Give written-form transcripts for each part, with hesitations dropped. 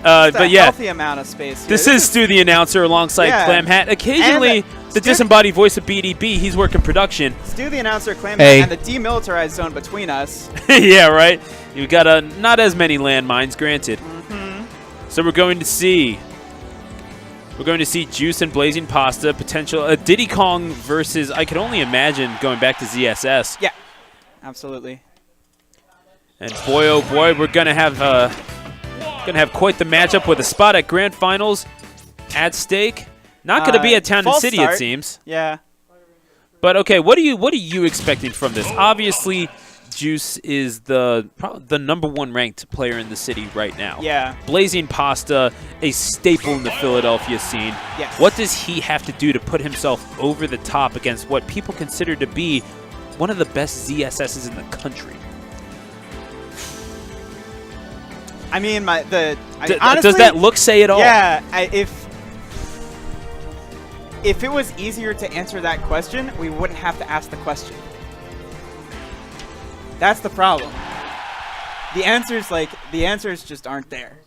But yeah, healthy amount of space here. This is Stu the announcer alongside Clamhat. Occasionally, the disembodied voice of BDB. He's working production. Stu the announcer, Clamhat, and the demilitarized zone between us. Yeah, right. You've got not as many landmines, granted. So we're going to see Juice and Blazing Pasta, potential Diddy Kong versus, I could only imagine, going back to ZSS. Yeah, absolutely. And boy, oh boy, we're gonna have quite the matchup with a spot at Grand Finals at stake. Not gonna be at Town and City, it seems. Yeah. But okay, what are you expecting from this? Obviously, Juice is the #1 ranked player in the city right now. Yeah. Blazing Pasta, a staple in the Philadelphia scene. Yes. What does he have to do to put himself over the top against what people consider to be one of the best ZSSs in the country? I mean, honestly, does that look say it all? Yeah. If it was easier to answer that question, we wouldn't have to ask the question. That's the problem. The answers just aren't there.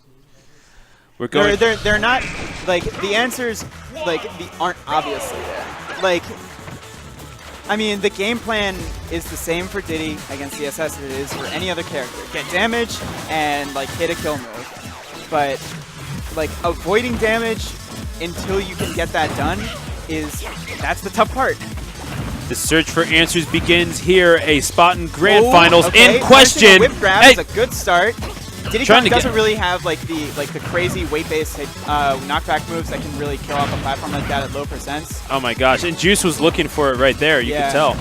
We're going. They're not like the answers aren't obviously there. Like, I mean, the game plan is the same for Diddy against CSS as it is for any other character. Get damage and like hit a kill move. But like avoiding damage until you can get that done that's the tough part. The search for answers begins here. A spot in Grand Finals in question. A whip grab is a good start. Diddy Kong doesn't really have like the crazy weight-based knockback moves that can really kill off a platform like that at low percents. Oh my gosh! And Juice was looking for it right there. You can tell.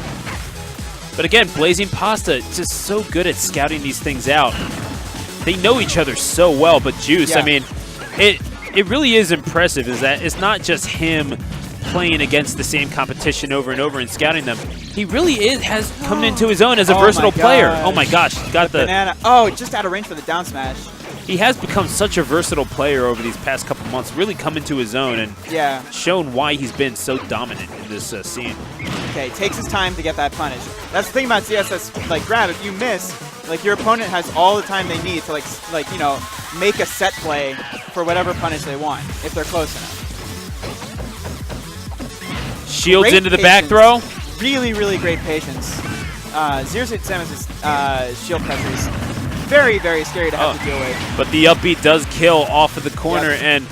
But again, Blazing Pasta just so good at scouting these things out. They know each other so well. But Juice, I mean, it really is impressive. Is that it's not just him playing against the same competition over and over and scouting them. He really has come into his own as a versatile player. Oh my gosh, got the banana. Oh, just out of range for the down smash. He has become such a versatile player over these past couple months, really come into his own and shown why he's been so dominant in this scene. Okay, takes his time to get that punish. That's the thing about CSS, like grab, if you miss, like your opponent has all the time they need to like you know, make a set play for whatever punish they want, if they're close enough. Shields into the back throw. Really, really great patience. Zero's Samus's shield pressure is very, very scary to have to deal with. But the upbeat does kill off of the corner and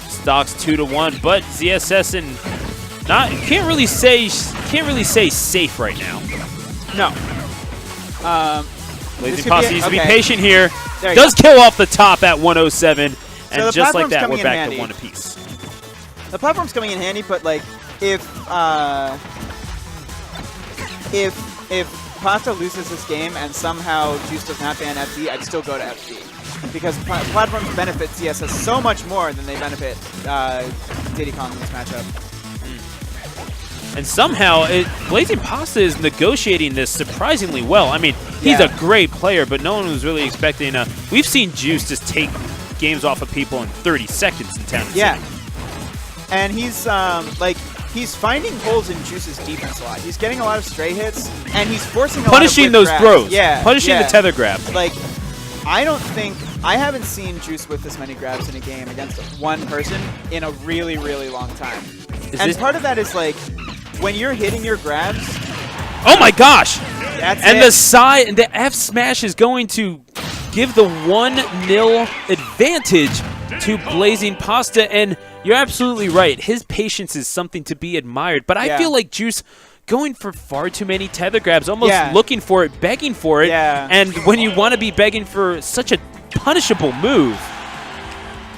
stocks 2-1. But ZSS and can't really say safe right now. No. Blazing Pasta needs to be patient here. Does kill off the top at 107, and just like that, we're back to 1 apiece. The platform's coming in handy, but like if Pasta loses this game and somehow Juice does not ban FD, I'd still go to FD. Because platforms benefit CSS so much more than they benefit Diddy Kong in this matchup. And somehow, Blazing Pasta is negotiating this surprisingly well. I mean, he's a great player, but no one was really expecting we've seen Juice just take games off of people in 30 seconds in Town and City. And he's he's finding holes in Juice's defense a lot. He's getting a lot of stray hits, and he's forcing punishing those throws. Punishing the tether grab. Like, I haven't seen Juice with this many grabs in a game against one person in a really, really long time. And part of that is like when you're hitting your grabs. Oh my gosh! The F smash is going to give the 1-0 advantage to Blazing Pasta, and you're absolutely right. His patience is something to be admired, but I feel like Juice going for far too many tether grabs, almost looking for it, begging for it, and when you want to be begging for such a punishable move,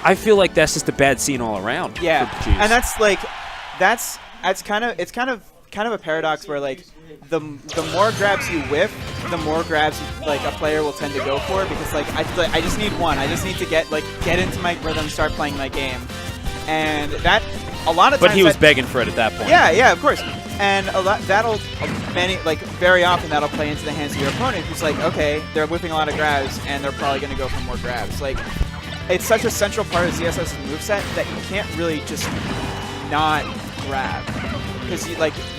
I feel like that's just a bad scene all around. For Juice. And that's like it's kind of a paradox where like the more grabs you whiff, the more grabs like a player will tend to go for, because like I just need one. I just need to get into my rhythm, start playing my game, and that a lot of times. But he was begging for it at that point. Yeah, of course. And very often that'll play into the hands of your opponent, who's like, okay, they're whipping a lot of grabs, and they're probably going to go for more grabs. Like, it's such a central part of ZSS's moveset that you can't really just not grab. Because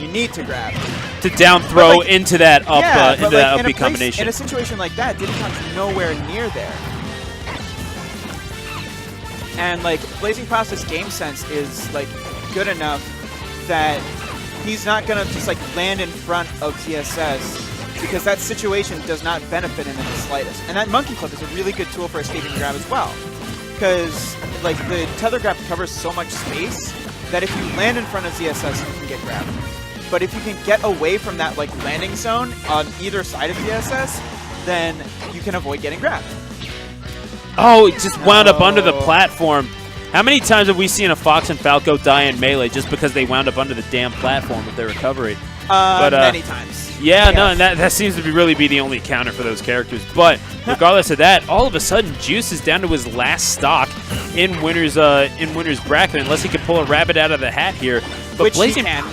you need to grab to down throw into that up into that upbeat combination. In a situation like that, Diddy Kong's nowhere near there. And like Blazing Pasta's game sense is like good enough that he's not gonna just like land in front of ZSS because that situation does not benefit him in the slightest. And that monkey flip is a really good tool for escaping grab as well, because like the tether grab covers so much space that if you land in front of ZSS, you can get grabbed. But if you can get away from that like landing zone on either side of ZSS, then you can avoid getting grabbed. Oh, it just wound up under the platform. How many times have we seen a Fox and Falco die in Melee just because they wound up under the damn platform with their recovery? Many times. Yeah, no, and that seems to really be the only counter for those characters. But regardless of that, all of a sudden, Juice is down to his last stock in winner's bracket, unless he can pull a rabbit out of the hat here. But Which Blazing, he can.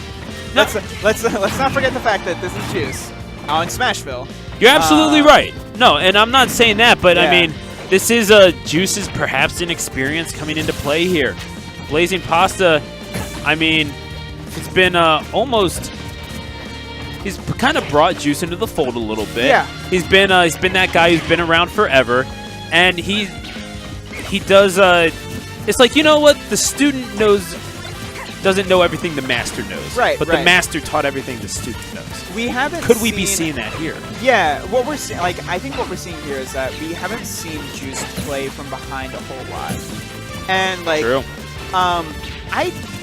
No. Let's not forget the fact that this is Juice in Smashville. You're absolutely right. No, and I'm not saying that, but yeah. I mean, this is Juice's perhaps inexperience coming into play here. Blazing Pasta, I mean, it's been almost. He's kind of brought Juice into the fold a little bit. Yeah. He's been that guy who's been around forever, and he does. It's like, you know what, the student doesn't know everything the master knows. Right. But the master taught everything the student knows. We haven't. Could we be seeing that here? Yeah. What we're seeing, like, I think what we're seeing here is that we haven't seen Juice play from behind a whole lot, and like, True.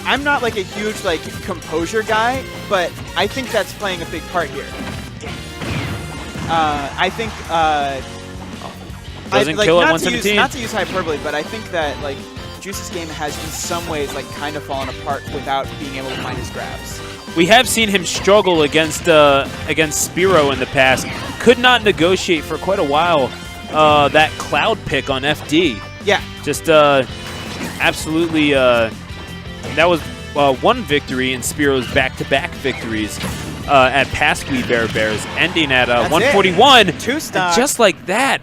I'm not like a huge like composure guy, but I think that's playing a big part here. I think Doesn't like, kill at not 117. Not to use hyperbole, but I think that like Juice's game has in some ways like kind of fallen apart without being able to find his grabs. We have seen him struggle against Spiro in the past. Could not negotiate for quite a while that cloud pick on FD. Yeah. Just absolutely. That was one victory in Spiro's back-to-back victories at past Wii Bear B-airs, ending at 141. Two stock. Just like that,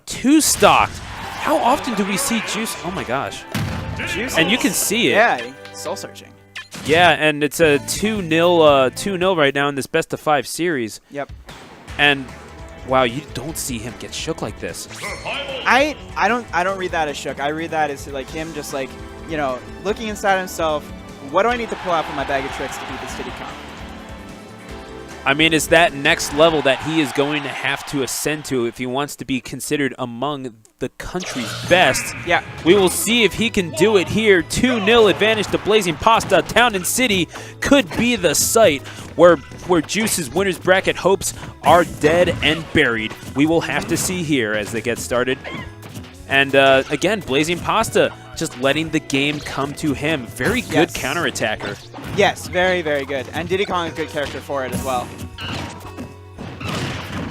two stocked. How often do we see Juice? Oh my gosh. Juice And you can see it. Yeah, soul searching. Yeah, and it's a 2-0 right now in this best-of-5 series. Yep. And wow, you don't see him get shook like this. I don't read that as shook. I read that as like him just like, you know, looking inside himself. What do I need to pull out from my bag of tricks to beat this Diddy Kong? I mean, it's that next level that he is going to have to ascend to if he wants to be considered among the country's best. Yeah. We will see if he can do it here. 2-0 advantage to Blazing Pasta. Town and City could be the site where Juice's winner's bracket hopes are dead and buried. We will have to see here as they get started. And again, Blazing Pasta just letting the game come to him. Very good counterattacker. Yes, very, very good. And Diddy Kong is a good character for it as well.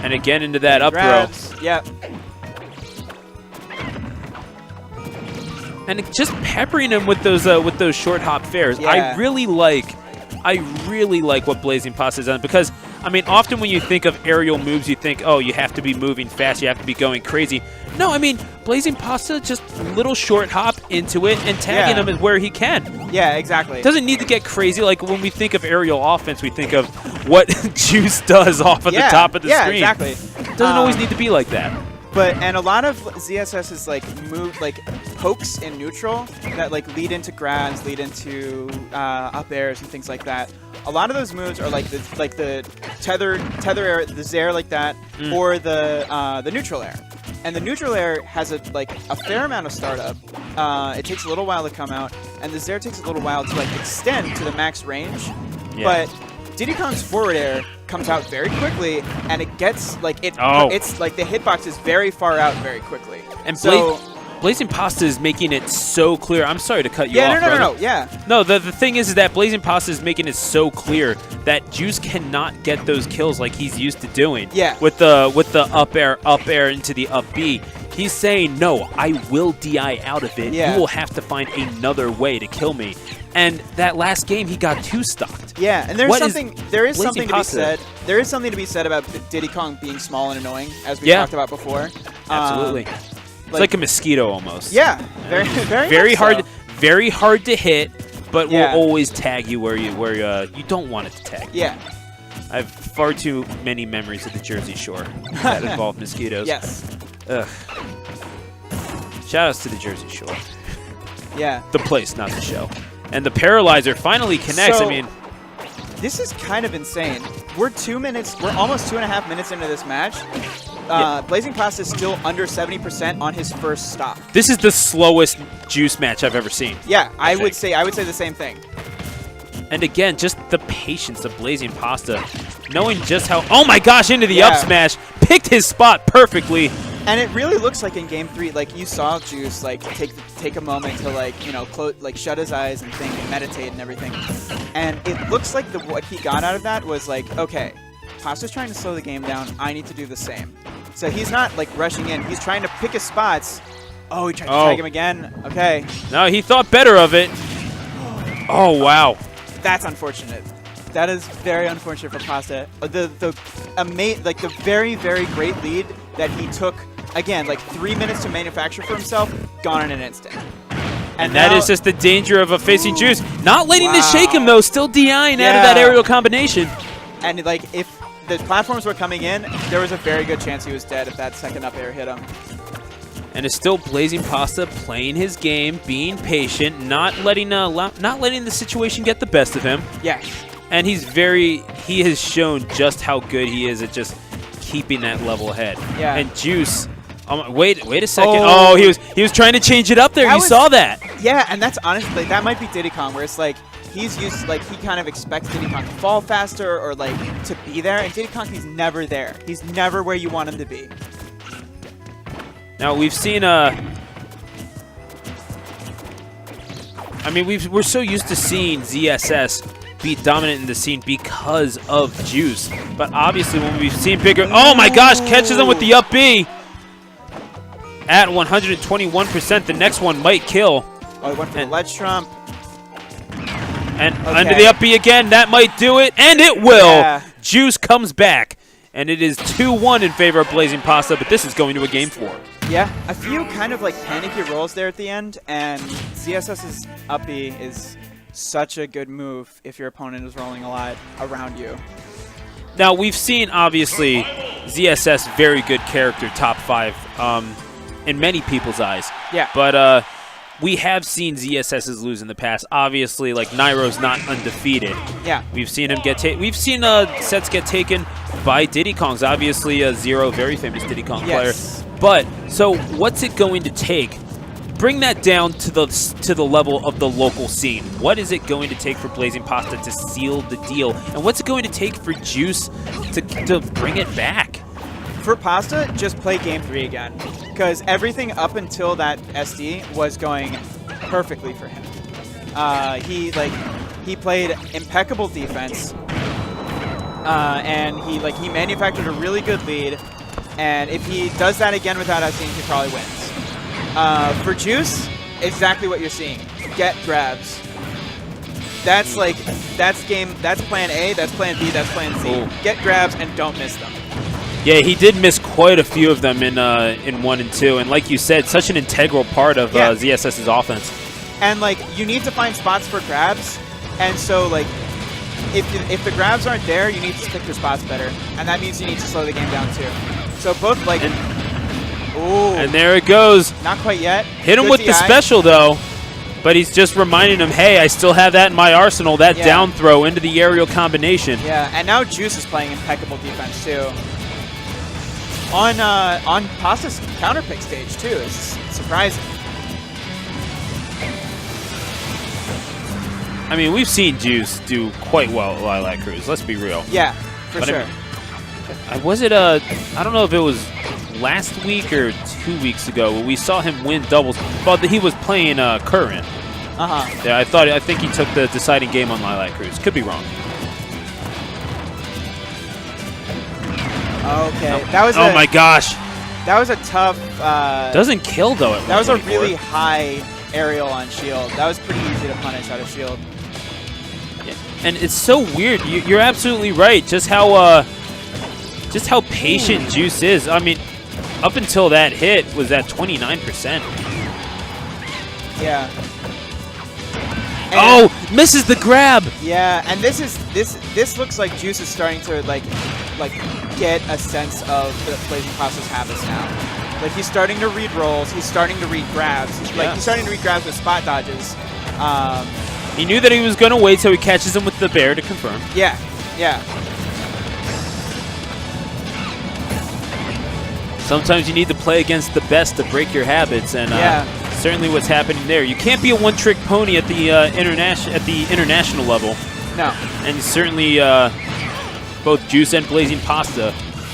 And again into that up throw. Yep. And just peppering him with those short hop fairs. Yeah. I really like what Blazing Pasta has done, because I mean, often when you think of aerial moves, you think, oh, you have to be moving fast, you have to be going crazy. No, I mean, Blazing Pasta, just little short hop into it and tagging him is where he can. Yeah, exactly. Doesn't need to get crazy. Like when we think of aerial offense, we think of what Juice does off of the top of the screen. Yeah, exactly. Doesn't always need to be like that. And a lot of ZSS's like pokes in neutral that like lead into grabs, lead into up airs and things like that. A lot of those moves are like the tether air, the Zair like that, or the neutral air. And the neutral air has a fair amount of startup. It takes a little while to come out, and the Zair takes a little while to like extend to the max range. Yeah. But Diddy Kong's forward air comes out very quickly, and it gets it's like the hitbox is very far out very quickly. And Blazing Pasta is making it so clear. I'm sorry to cut you off, no. Yeah. No, the thing is that Blazing Pasta is making it so clear that Juice cannot get those kills like he's used to doing. Yeah. With the up air into the up B. He's saying, no, I will DI out of it. Yeah. You will have to find another way to kill me. And that last game, he got two stocked. Yeah, and there is something Pasta? There is something to be said about Diddy Kong being small and annoying, as we talked about before. Absolutely. It's like a mosquito almost. Yeah, very hard, so. Very hard to hit, but will always tag you where you don't want it to tag. Yeah. I have far too many memories of the Jersey Shore that involve mosquitoes. Yes. Ugh. Shout outs to the Jersey Shore. Yeah. the place, not the show. And the Paralyzer finally connects. So, I mean, this is kind of insane. We're almost 2.5 minutes into this match. Blazing Pasta is still under 70% on his first stop. this is the slowest Juice match I've ever seen. Yeah, I would say the same thing. And again, just the patience of Blazing Pasta, knowing just how, oh my gosh, into the up smash, picked his spot perfectly. And it really looks like in Game 3, like you saw Juice like take a moment to shut his eyes and think and meditate and everything. And it looks like what he got out of that was like, okay, Pasta's trying to slow the game down. I need to do the same. So he's not like rushing in. He's trying to pick his spots. Oh, he tried to tag him again. Okay. No, he thought better of it. Oh wow. That's unfortunate. That is very unfortunate for Pasta. The very, very great lead that he took, again, like 3 minutes to manufacture for himself, gone in an instant. And that is just the danger of facing Juice. Not letting this shake him, though. Still DIing out of that aerial combination. And, like, if the platforms were coming in, there was a very good chance he was dead if that second up air hit him. And it's still Blazing Pasta playing his game, being patient, not letting the situation get the best of him. Yeah. And he has shown just how good he is at just keeping that level head. Yeah. And Juice, wait a second. Oh, he was trying to change it up there. You saw that. Yeah, and that's honestly, that might be Diddy Kong, where it's like he's used, like he kind of expects Diddy Kong to fall faster or like to be there, and Diddy Kong, he's never there. He's never where you want him to be. Now we've seen we're so used to seeing ZSS be dominant in the scene because of Juice, but obviously when we've seen bigger, oh my gosh, catches him with the up B at 121%. The next one might kill. Oh, he went for the ledge trump. And under the up B again, that might do it, and it will. Yeah. Juice comes back, and it is 2-1 in favor of Blazing Pasta, but this is going to a game 4. Yeah, a few kind of like panicky rolls there at the end, and ZSS's up B is such a good move if your opponent is rolling a lot around you. Now, we've seen, obviously, ZSS, very good character, top 5 in many people's eyes. Yeah. But we have seen ZSS's lose in the past. Obviously, like, Nairo's not undefeated. Yeah. We've seen him get we've seen sets get taken by Diddy Kongs. Obviously, Zero, very famous Diddy Kong player. But, so, what's it going to take? Bring that down to the level of the local scene. What is it going to take for Blazing Pasta to seal the deal? And what's it going to take for Juice to bring it back? For Pasta, just play Game 3 again. Because everything up until that SD was going perfectly for him. He played impeccable defense. And he manufactured a really good lead. And if he does that again without SD, he probably wins. For Juice, exactly what you're seeing. Get grabs. That's plan A, that's plan B, that's plan C. Ooh. Get grabs and don't miss them. Yeah, he did miss quite a few of them in 1 and 2, and like you said, such an integral part of ZSS's offense. And you need to find spots for grabs, and so if the grabs aren't there, you need to pick your spots better, and that means you need to slow the game down too. So both and there it goes. Not quite yet. Hit him with the special though, but he's just reminding him, hey, I still have that in my arsenal, that down throw into the aerial combination. Yeah, and now Juice is playing impeccable defense too. On Pasta's counter pick stage too. It's surprising. I mean, we've seen Juice do quite well at Lilac Cruz. Let's be real. Yeah, for sure. Was it I don't know if it was last week or 2 weeks ago when we saw him win doubles, but he was playing Current. Yeah, I think he took the deciding game on Lilac Cruz. Could be wrong. Okay, that was. Oh my gosh. That was a tough. Doesn't kill though. That was a really high aerial on shield. That was pretty easy to punish out of shield. Yeah. And it's so weird. You're absolutely right. Just how patient Juice is. I mean, up until that hit was at 29%. Yeah. And misses the grab. Yeah, and this looks like Juice is starting to like get a sense of the Blazing Pasta's habits now. Like, he's starting to read rolls. He's starting to read grabs. Like, he's starting to read grabs with spot dodges. He knew that he was going to wait, so he catches him with the bear to confirm. Yeah, yeah. Sometimes you need to play against the best to break your habits, and certainly what's happening there. You can't be a one-trick pony at the international level. No. And certainly both Juice and Blazing Pasta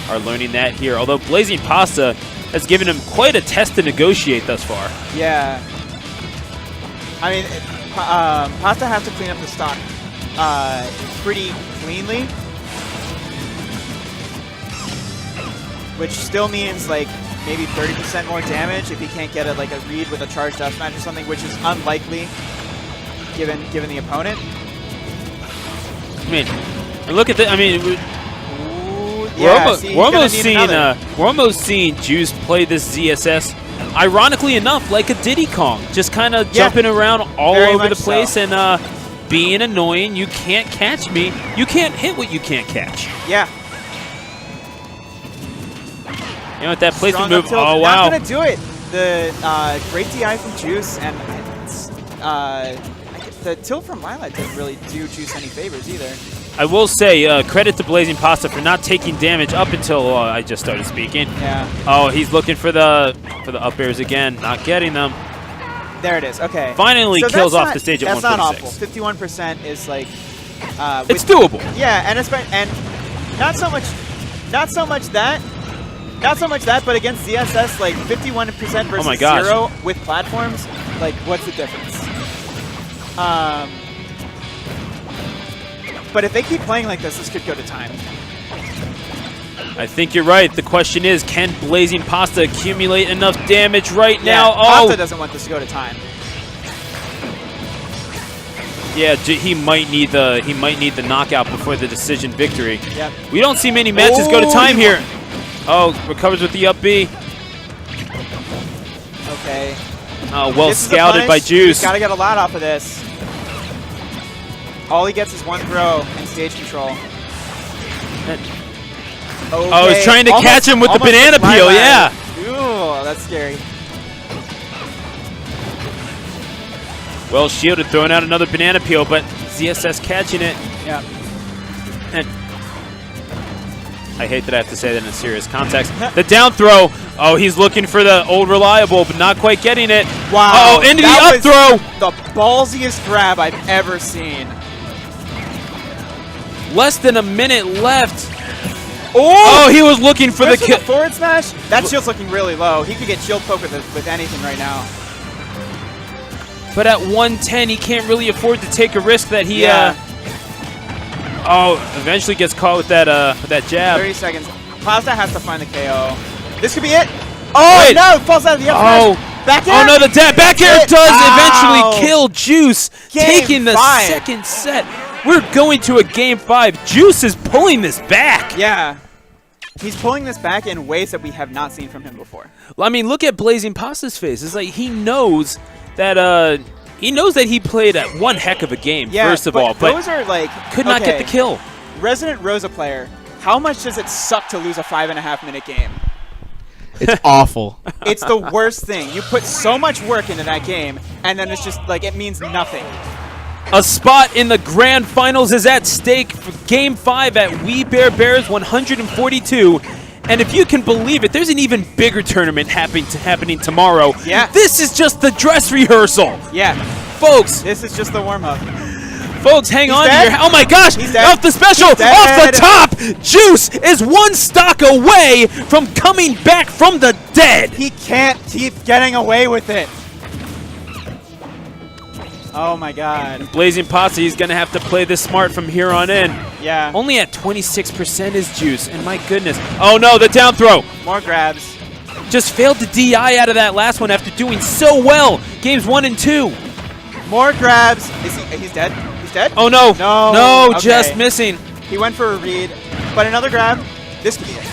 are learning that here. Although Blazing Pasta has given him quite a test to negotiate thus far. Yeah. I mean, Pasta has to clean up the stock pretty cleanly. Which still means like maybe 30% more damage if he can't get a read with a charged up smash or something, which is unlikely given the opponent. I mean, and look at that. I mean, we're almost seeing Juice play this ZSS. Ironically enough, like a Diddy Kong, just kind of jumping around all over the place and being annoying. You can't catch me. You can't hit what you can't catch. Yeah. You know what, that placement move, oh wow. Not going to do it. The great DI from Juice, and the tilt from Lilac didn't really do Juice any favors either. I will say, credit to Blazing Pasta for not taking damage up until I just started speaking. Yeah. Oh, he's looking for the up airs again, not getting them. There it is, okay. Finally so kills off the stage at 146. That's not awful. 51% is like... it's doable. Yeah, and not so much that, but against ZSS, like 51% versus 0 with platforms, like what's the difference? But if they keep playing like this could go to time. I think you're right. The question is, can Blazing Pasta accumulate enough damage right now? Pasta doesn't want this to go to time. Yeah, he might need the knockout before the decision victory. Yep. We don't see many matches go to time here. Oh, recovers with the up B. Okay. Oh, well scouted by Juice. He's got to get a lot off of this. All he gets is one throw and stage control. Okay. Oh, he's trying to catch him with the banana peel, yeah. Ooh, that's scary. Well shielded, throwing out another banana peel, but ZSS catching it. Yeah. And I hate that I have to say that in a serious context. The down throw. Oh, he's looking for the old reliable, but not quite getting it. Wow. Oh, into the up throw. The ballsiest grab I've ever seen. Less than a minute left. Oh, he was looking for the kill. Forward smash? That shield's looking really low. He could get shield poke with anything right now. But at 110, he can't really afford to take a risk that he eventually gets caught with that jab. 30 seconds. Pasta has to find the KO. This could be it. Oh, wait. No, it falls out of the up smash. Back air. Oh, no, the back air does eventually kill Juice, taking the second set. We're going to a Game 5. Juice is pulling this back. Yeah. He's pulling this back in ways that we have not seen from him before. I mean, look at Blazing Pasta's face. It's like he knows that he played at one heck of a game, first of all. But those are like... Could not get the kill. Resident Rosa player, how much does it suck to lose a 5.5-minute game? It's awful. It's the worst thing. You put so much work into that game, and then it's just like it means nothing. A spot in the grand finals is at stake for Game 5 at Wii Bear B-airs 142. And if you can believe it, there's an even bigger tournament happening tomorrow. Yeah. This is just the dress rehearsal. Yeah. Folks. This is just the warm-up. Folks, hang on here. Oh my gosh! Off the special! Off the top! Juice is one stock away from coming back from the dead! He can't keep getting away with it. Oh my god. And Blazing Pasta, he's going to have to play this smart from here on in. Yeah. Only at 26% is Juice, and my goodness. Oh no, the down throw! More grabs. Just failed to DI out of that last one after doing so well. Games 1 and 2. More grabs. He's dead? He's dead? Oh no. No. Okay. Just missing. He went for a read, but another grab. This could be it.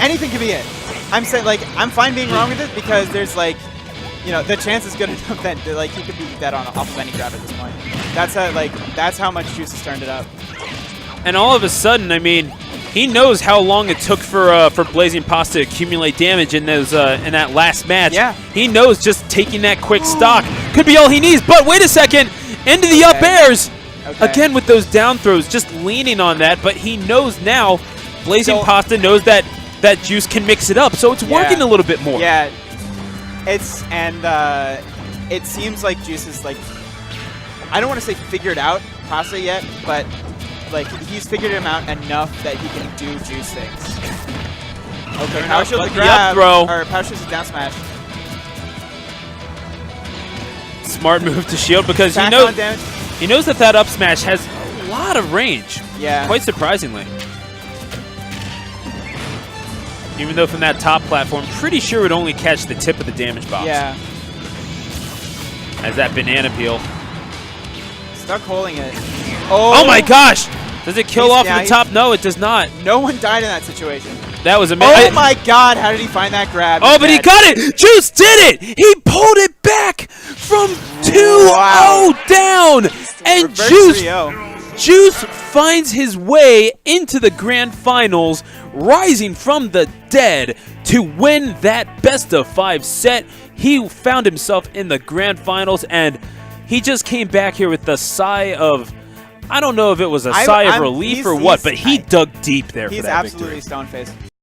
Anything could be it. I'm saying, like, I'm fine being wrong with it because there's, like, you know, the chance is good enough that, like, he could be dead off of any grab at this point. That's how much Juice has turned it up. And all of a sudden, I mean, He knows how long it took for Blazing Pasta to accumulate damage in those in that last match. Yeah. He knows just taking that quick stock could be all he needs. But wait a second, into the up airs. Okay. Again with those down throws, just leaning on that. But he knows now, Blazing Pasta knows that Juice can mix it up, so it's working a little bit more. Yeah. It seems like Juice is like, I don't want to say figured out Pasta yet, but like he's figured him out enough that he can do Juice things. Okay, power shield the grab, throw. or power shield the down smash. Smart move to shield because Back he knows on damage. he knows that up smash has a lot of range. Yeah. Quite surprisingly. Even though from that top platform, pretty sure it would only catch the tip of the damage box. Yeah. As that banana peel. Stuck holding it. Oh my gosh! Does it kill off yeah, from the top? No, it does not. No one died in that situation. That was amazing. Oh my god, how did he find that grab? Oh, but he got it! Juice did it! He pulled it back from 2-0 down! And Reverse 3-0. Juice finds his way into the grand finals, rising from the dead to win that best-of-5 set. He found himself in the grand finals, and he just came back here with the sigh of, I don't know if it was a sigh of relief or what, but he dug deep there for that victory. He's absolutely stone-faced.